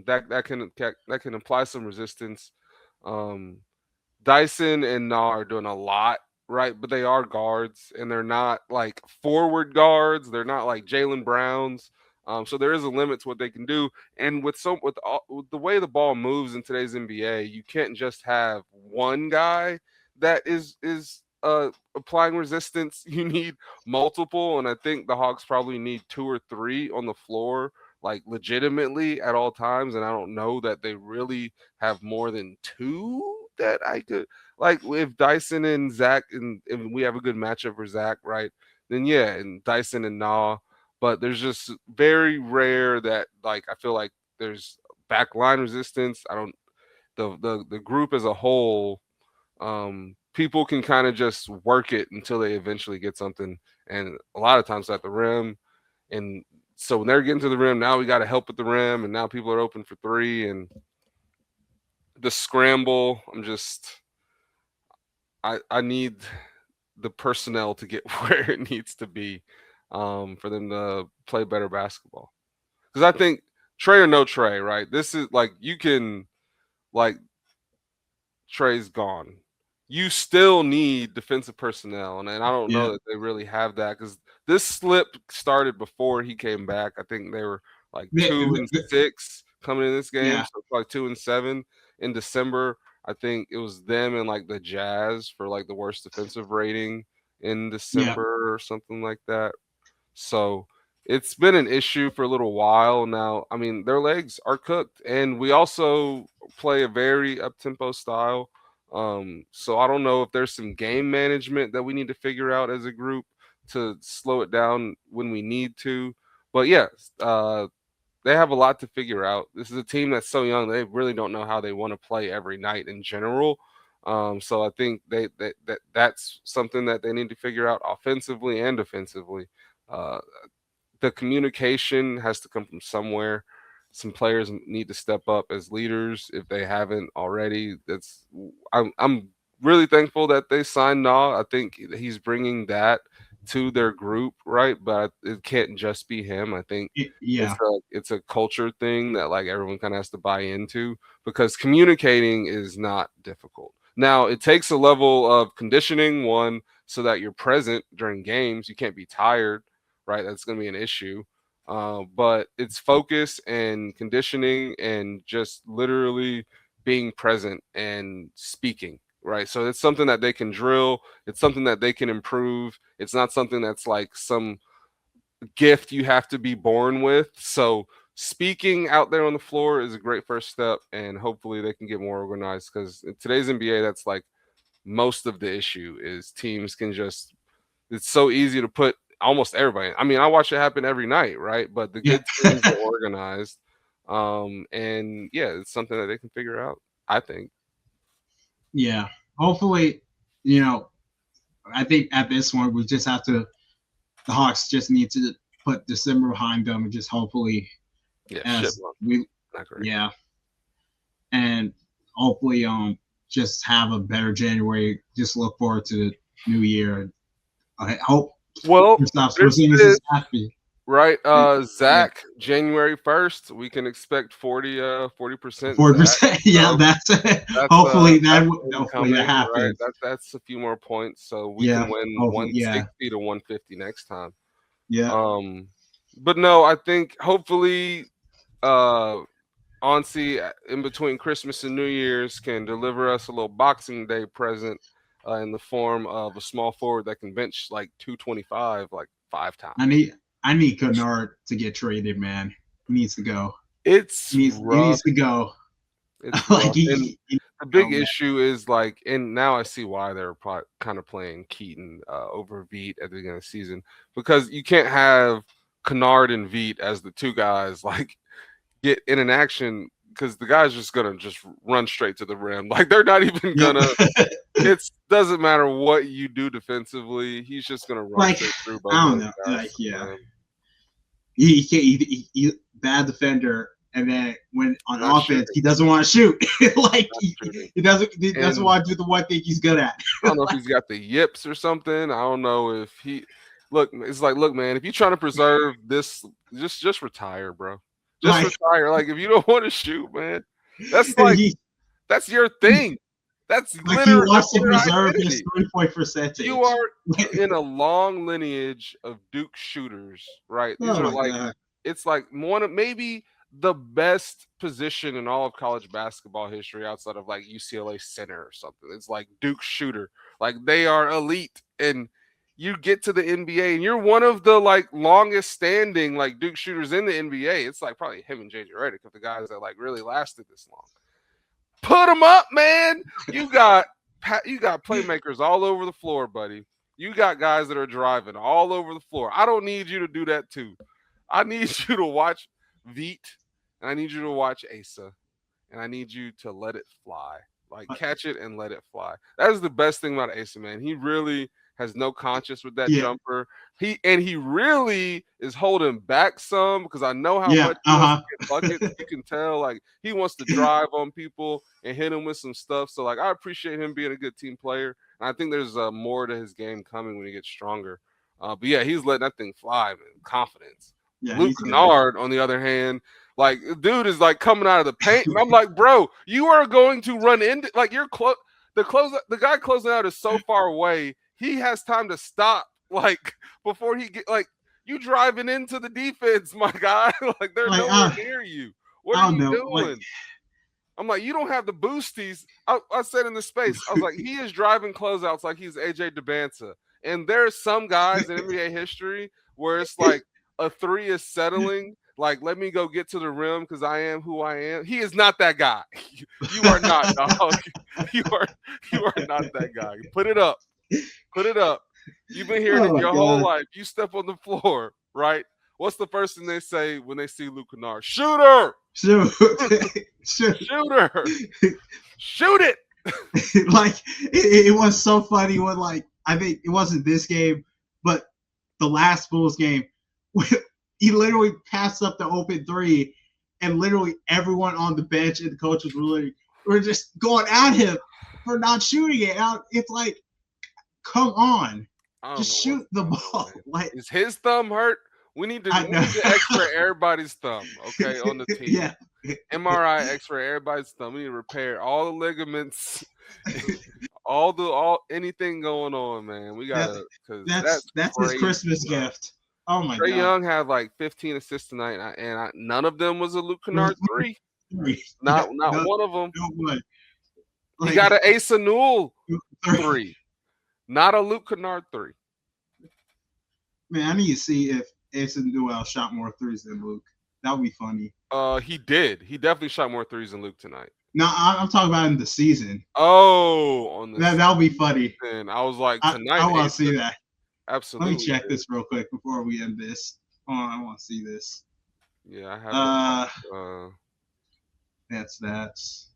that can apply some resistance. Um, Dyson and Na are doing a lot right? But they are guards, and they're not like forward guards. They're not like Jalen Browns. So there is a limit to what they can do. And with the way the ball moves in today's NBA, you can't just have one guy that is applying resistance. You need multiple, and I think the Hawks probably need two or three on the floor, like legitimately at all times. And I don't know that they really have more than two that I could like if Dyson and Zach and we have a good matchup for Zach, right? Then yeah, and Dyson and Nah. But there's just very rare that like I feel like there's backline resistance. I don't the group as a whole, people can kind of just work it until they eventually get something. And a lot of times at the rim. And so when they're getting to the rim, now we got to help at the rim, and now people are open for three and the scramble. I need the personnel to get where it needs to be for them to play better basketball. Because I think Trey or no Trey, right? This is like you can like Trey's gone. You still need defensive personnel, and I don't know Yeah, that they really have that because this slip started before he came back. I think they were like yeah, 2-6 coming in this game, yeah, so probably 2-7 in December. I think it was them and like the Jazz for like the worst defensive rating in yeah, December or something like that. So it's been an issue for a little while now. I mean, their legs are cooked, and we also play a very up tempo style. So I don't know if there's some game management that we need to figure out as a group to slow it down when we need to. But yeah, they have a lot to figure out. This is a team that's so young; they really don't know how they want to play every night in general. So I think that's something that they need to figure out offensively and defensively. Uh, the communication has to come from somewhere. Some players need to step up as leaders if they haven't already. I'm really thankful that they signed Nah. I think he's bringing that to their group, right? But it can't just be him. I think yeah, it's a culture thing that like everyone kind of has to buy into because communicating is not difficult. Now it takes a level of conditioning, one, so that you're present during games. You can't be tired, right? That's going to be an issue. But it's focus and conditioning and just literally being present and speaking, right? So it's something that they can drill. It's something that they can improve. It's not something that's like some gift you have to be born with. So speaking out there on the floor is a great first step, and hopefully they can get more organized because in today's NBA, that's like most of the issue is teams can just it's so easy to put almost everybody. I mean, I watch it happen every night, right? But the yeah, good teams are organized. And yeah, it's something that they can figure out, I think. yeah. Hopefully, you know, I think at this point we just have to. The Hawks just need to put December behind them and just hopefully, Yeah, shit, as well, we, not great. yeah, and hopefully, just have a better January. Just look forward to the new year. I hope Well, Kristaps there's Porzingis this, is happy. right? And, yeah, Zach, January 1st, we can expect 40% 40%. Zach. Yeah, So that's it. that's Hopefully that incoming, right? happens. That's a few more points, so we Yeah, can win hopefully, yeah, 160 to 150 next time. yeah. Um, but no, I think hopefully uh Onsi in between Christmas and New Year's can deliver us a little Boxing Day present in the form of a small forward that can bench like 225 like 5 times. I need I need Kennard to get traded, man. He needs to go. It's He rough. needs to go. It's like rough. And he the go, big man. issue is like, and now I see why they're kind of playing Keaton over Veet at the beginning of the season because you can't have Kennard and Veet as the two guys like get in an action because the guy's just gonna just run straight to the rim. Like they're not even Yep. gonna. It doesn't matter what you do defensively. He's just gonna run like straight through both I of don't those know. guys Like to the yeah, rim. he can't. He bad defender, and then when on Not offense shooting. he doesn't want to shoot. like Not shooting. he doesn't And want to do the one thing he's good at. I don't know if he's got the yips or something. I don't know if he. Look, it's like, look, man. If you're trying to preserve this, just retire, bro. Just like retire. Like if you don't want to shoot, man, that's and like that's your thing. That's Like he literally wants to your preserve his identity. 3-point percentage. You are in a long lineage of Duke shooters, right? These Oh are my like god. it's like one of maybe the best position in all of college basketball history outside of like UCLA center or something. It's like Duke shooter. Like they are elite and you get to the NBA and you're one of the like longest standing like Duke shooters in the NBA. It's like probably him and JJ Redick of the guys that like really lasted this long. Put them up, man. You got playmakers all over the floor, buddy. You got guys that are driving all over the floor. I don't need you to do that too. I need you to watch Veet, and I need you to watch Asa, and I need you to let it fly. Like catch it and let it fly. That is the best thing about Asa, man. He really has no conscience with that Yeah. jumper. He really is holding back some because I know how Yeah. much he wants to get buckets. You can tell like he wants to drive on people and hit them with some stuff. So like I appreciate him being a good team player. And I think there's more to his game coming when he gets stronger. But yeah, he's letting that thing fly, man. Confidence. Yeah, Luke Kennard, on the other hand, like dude is like coming out of the paint, and I'm like, bro, you are going to run into like you're the guy closing out is so far away. He has time to stop like before he get like you driving into the defense, my guy. Like they're nowhere near you. What are you doing? Like, I'm like, you don't have the boosties. I said in the space, I was like, he is driving closeouts like he's AJ DeBanza. And there's some guys in NBA history where it's like a three is settling. Like, let me go get to the rim because I am who I am. He is not that guy. You are not, dog. You are not that guy. Put it up. Put it up. You've been hearing it your whole life. You step on the floor, right? What's the first thing they say when they see Luke Kennard? Shooter! Shooter! Shoot it! Like, it was so funny when, like, I think it wasn't this game, but the last Bulls game, he literally passed up the open three, and literally everyone on the bench and the coaches were just going at him for not shooting it out. It's like, come on. Just shoot the ball. Like, is his thumb hurt? We need to X-ray everybody's thumb, okay, on the team. Yeah. MRI X-ray everybody's thumb. We need to repair all the ligaments, all anything going on, man. We gotta because that's his Christmas gift. Oh my god. Trae Young had like 15 assists tonight, and none of them was a Luke Kennard three. Not one of them. Like, he got an Asa Newell three. Not a Luke Kennard three. Man, I need to see if Asa Newell shot more threes than Luke. That would be funny. He did. He definitely shot more threes than Luke tonight. No, I'm talking about in the season. Oh, on the that would be funny. And I was like, tonight. I want to see that. Absolutely. Let me check this real quick before we end this. I want to see this. Yeah, I have. That's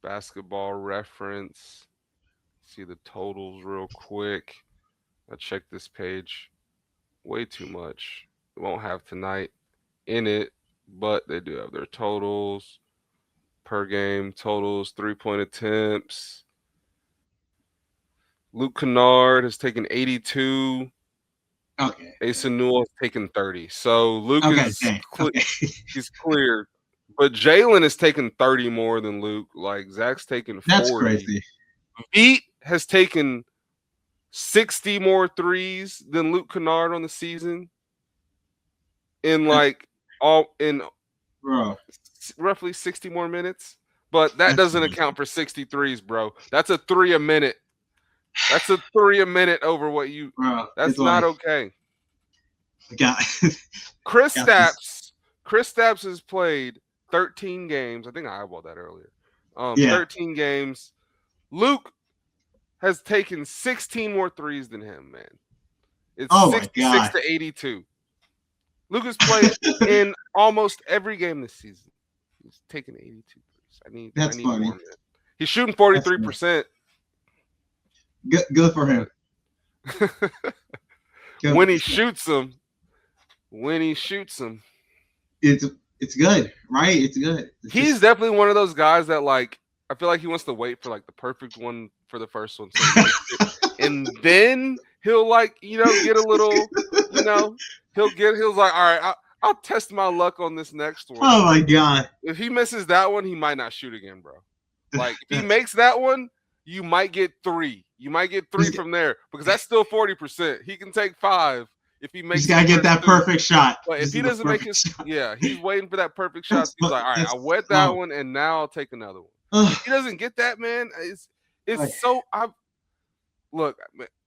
Basketball Reference. See the totals real quick. I checked this page. Way too much. It won't have tonight in it, but they do have their totals. Per game totals, 3-point attempts. Luke Kennard has taken 82. Okay. Asa Newell has taken 30. So Luke he's cleared. But Jalen has taken 30 more than Luke. Like Zach's taken 40. That's crazy. Pete has taken 60 more threes than Luke Kennard on the season. In roughly 60 more minutes. But that doesn't account for 60 threes, bro. That's a 3 a minute. That's a 3 a minute over what you. Bro, that's not okay. Chris Stapps has played 13 games. I think I eyeballed that earlier. 13 games. Luke has taken 16 more threes than him, man. It's 66 to 82. Luke has played in almost every game this season. He's taken 82 threes. I need funny. More, man. He's shooting 43%. Good for him. When he shoots them, it's good, right? It's good. He's definitely one of those guys that like I feel like he wants to wait for like the perfect one for the first one, and then he'll like get a little, he'll like, all right, I'll test my luck on this next one. Oh my god! If he misses that one, he might not shoot again, bro. Like if he makes that one, you might get 3. You might get You 3 from there because that's still 40%. He can take 5 if he just makes his gotta get first that 2. perfect shot. But if This he is the doesn't make perfect his, shot. yeah, he's waiting for that perfect shot. He's like, all right, I wet that one, and now I'll take another one. If he doesn't get that, man, it's so. Look,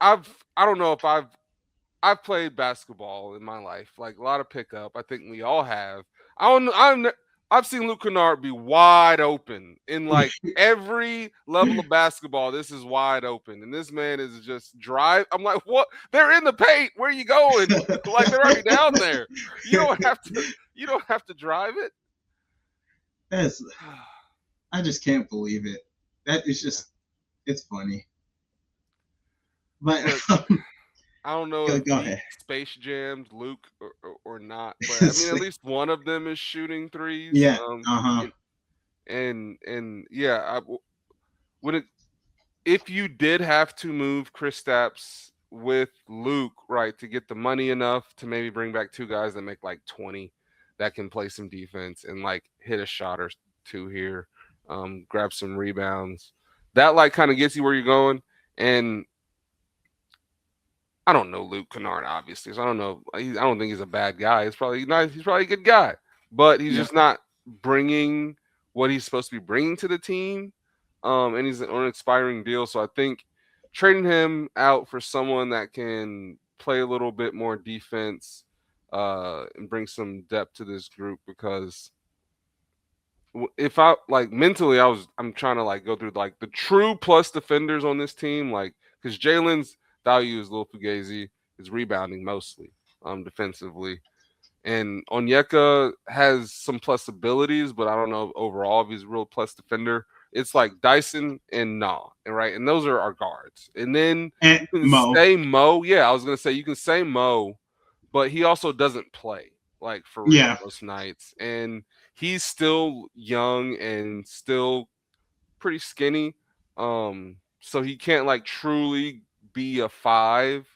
I don't know if I've played basketball in my life, like a lot of pickup. I think we all have. I don't. I've seen Luke Kennard be wide open in like every level of basketball. This is wide open, and this man is just drive. I'm like, what? They're in the paint. Where are you going? Like they're already down there. You don't have to. You don't have to drive it. That's, I just can't believe it. That is just, it's funny. But Look, I don't know if go he ahead. space jammed Luke or not, but I mean, at least one of them is shooting threes. Yeah. Uh-huh. And yeah, when it if you did have to move Kristaps with Luke, right, to get the money enough to maybe bring back 2 guys that make like 20 that can play some defense and like hit a shot or 2 here, grab some rebounds. That like kind of gets you where you're going. And I don't know Luke Kennard, obviously. So I don't know. I don't think he's a bad guy. He's probably nice. He's probably a good guy, but he's Yeah. just not bringing what he's supposed to be bringing to the team. And he's on an expiring deal. So I think trading him out for someone that can play a little bit more defense and bring some depth to this group because if I like mentally, I'm trying to like go through like the true plus defenders on this team, like because Jalen's value is Lil Fugazi, is rebounding mostly defensively. And Onyeka has some plus abilities, but I don't know overall if he's a real plus defender. It's like Dyson and Nah, right? And those are our guards. And then And you can Mo. say Mo. Yeah, I was gonna say you can say Mo, but he also doesn't play like for real Yeah. most nights. And he's still young and still pretty skinny. So he can't like truly be a 5,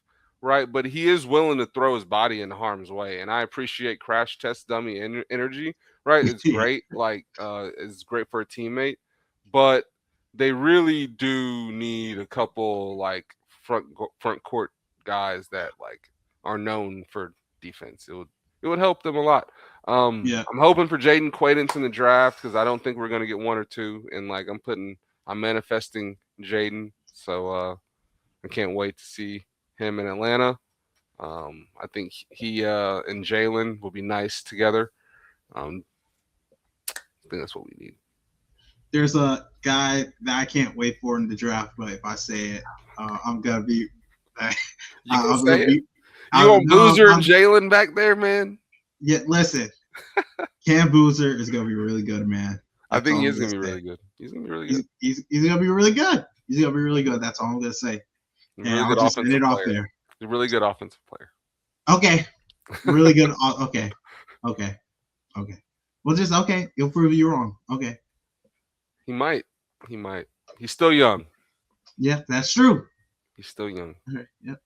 right? But he is willing to throw his body in harm's way. And I appreciate crash test dummy energy, right? It's Yeah. great. Like it's great for a teammate. But they really do need a couple like front court guys that like are known for defense. It would help them a lot. Yeah. I'm hoping for Jaden Quaidance in the draft because I don't think we're gonna get 1 or 2. And like I'm manifesting Jaden, so I can't wait to see him in Atlanta. I think he and Jalen will be nice together. I think that's what we need. There's a guy that I can't wait for in the draft, but if I say it, I'm gonna be. You can I'm say gonna it. be. You want No, Boozer and Jalen back there, man? Yeah, listen. Cam Boozer is gonna be really good, man. I think he I'm is gonna be say. really good. He's gonna be really good. He's gonna be really good. He's gonna be really good. That's all I'm gonna say. He's a And really I'll good just end offensive it off player. there. He's a really good offensive player. Okay. Really good. Okay. Okay. Okay. Well, just okay. He'll prove you wrong. Okay. He might. He might. He's still young. Yeah, that's true. He's still young. Okay. Yep.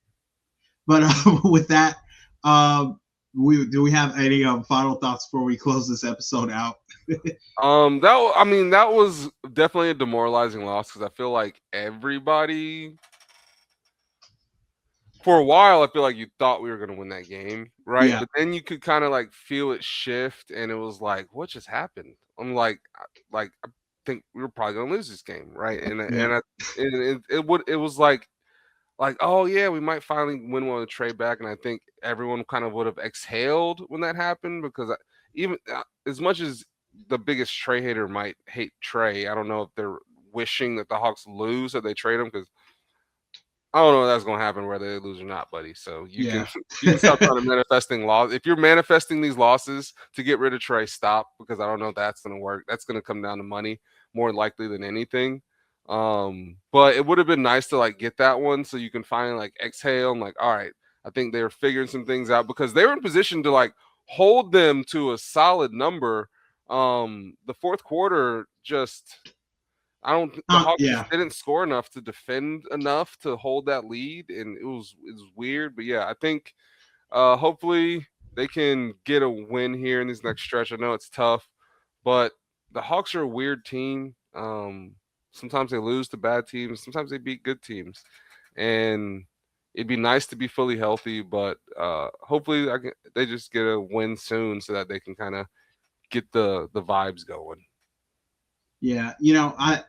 But with that, we have any final thoughts before we close this episode out? That was definitely a demoralizing loss because I feel like everybody for a while I feel like you thought we were gonna win that game, right? Yeah. But then you could kind of like feel it shift, and it was like, what just happened? I'm like I think we were probably gonna lose this game, right? It was like, oh yeah, we might finally win one with Trey back, and I think everyone kind of would have exhaled when that happened because even as much as the biggest Trey hater might hate Trey, I don't know if they're wishing that the Hawks lose or they trade him because I don't know if that's gonna happen whether they lose or not, buddy. So Yeah. you can stop trying to manifesting loss. If you're manifesting these losses to get rid of Trey, stop because I don't know if that's gonna work. That's gonna come down to money more likely than anything. But it would have been nice to like get that one so you can finally like exhale and like, all right, I think they were figuring some things out because they were in position to like hold them to a solid number. The fourth quarter just I don't the Hawks Yeah. just didn't score enough to defend enough to hold that lead, and it was weird. But yeah, I think hopefully they can get a win here in this next stretch. I know it's tough, but the Hawks are a weird team. Sometimes they lose to bad teams. Sometimes they beat good teams, and it'd be nice to be fully healthy. But hopefully, they just get a win soon so that they can kind of get the vibes going. Yeah, I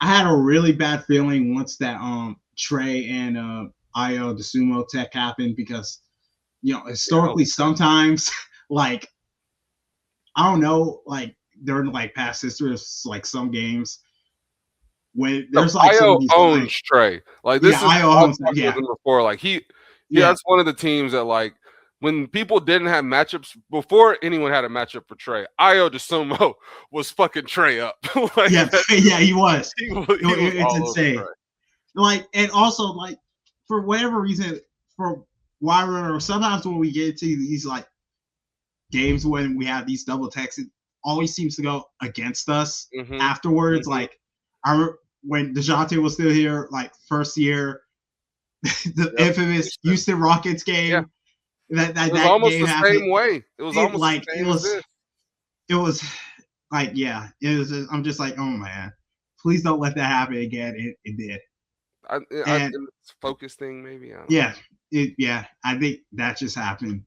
had a really bad feeling once that Trey and Io the sumo tech happened because Yeah, historically sometimes like I don't know like during like past history of like some games when no, there's like some of Io these owns like Trey. Like yeah this is Io I've owns that talked with yeah him before. Like he yeah that's one of the teams that like when people didn't have matchups before anyone had a matchup for Trey, Io DeSumo was fucking Trey up. Like yeah that yeah he was he was it's all over insane Trey. like and also like for whatever reason for why or sometimes when we get to these like games when we have these double texts, it always seems to go against us Mm-hmm. afterwards. Mm-hmm. Like I remember when DeJounte was still here, like first year, the Yep. infamous Houston Rockets Yeah. game. That It that, was that almost game the happened. same way. It was It almost the like same as this. it was like yeah. It was. Just, I'm just like oh man, please don't let that happen again. It did. And It's a focus thing, maybe. I don't know. yeah, yeah. I think that just happened.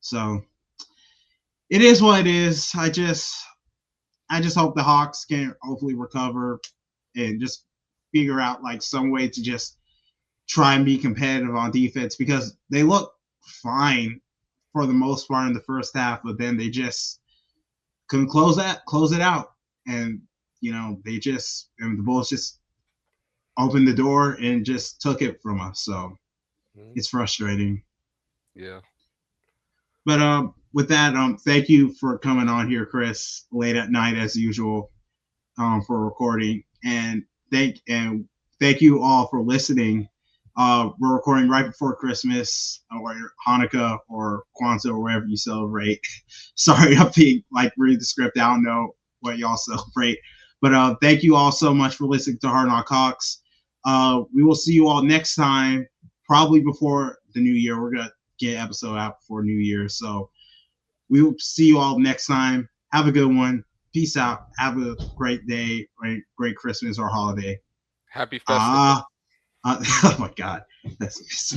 So it is what it is. I just hope the Hawks can hopefully recover and just figure out like some way to just try and be competitive on defense because they look fine for the most part in the first half, but then they just couldn't close it out. And the Bulls just opened the door and just took it from us. So Mhm. it's frustrating. Yeah. But with that, thank you for coming on here, Chris, late at night as usual. For recording, and thank you all for listening. We're recording right before Christmas or Hanukkah or Kwanzaa or wherever you celebrate. Sorry, I'm being like read the script. I don't know what y'all celebrate, but thank you all so much for listening to Hard Knock Hawks. We will see you all next time, probably before the new year. We're gonna get an episode out before New Year, so we will see you all next time. Have a good one. Peace out. Have a great day, great Christmas or holiday. Happy festival. Ah, oh my God. That's